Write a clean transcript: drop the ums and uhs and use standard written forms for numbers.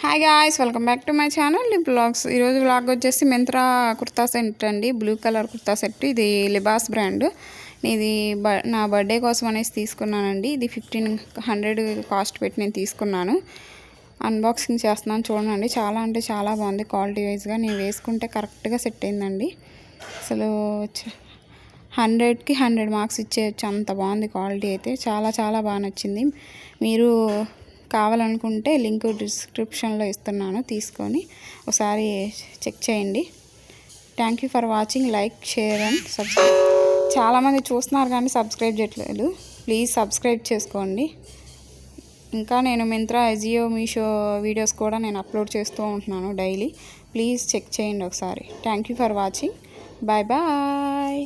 Hi guys, welcome back to my channel lip vlogs. ఈరోజు vlog వచ్చేసి Myntra kurta set అండి. Blue colour kurta set. ఇది Libas brand. ఇది నా బర్త్డే కోసం అనేసి తీసుకున్నానండి. ఇది 1500 కాస్ట్ పెట్టి నేను తీసుకున్నాను. అన్బాక్సింగ్ చేస్తున్నాను చూడండి. చాలా అంటే చాలా బాగుంది క్వాలిటీ వైజ్గా. నేను వేసుకుంటే కరెక్ట్గా సెట్ అయిందండి. అసలు 100కి 100 మార్క్స్ ఇచ్చేయచ్చు, అంత బాగుంది క్వాలిటీ అయితే. చాలా చాలా బాగా నచ్చింది. మీరు కావాలనుకుంటే లింక్ డిస్క్రిప్షన్లో ఇస్తున్నాను, తీసుకొని ఒకసారి చెక్ చేయండి. Thank you for watching. Like, share and subscribe. చాలామంది చూస్తున్నారు కానీ సబ్స్క్రైబ్ చేయట్లేదు. ప్లీజ్ సబ్స్క్రైబ్ చేసుకోండి. ఇంకా నేను మింత్రా, అజియో, మీషో వీడియోస్ కూడా నేను అప్లోడ్ చేస్తూ ఉంటున్నాను డైలీ. ప్లీజ్ చెక్ చేయండి ఒకసారి. Thank you for watching. Bye bye.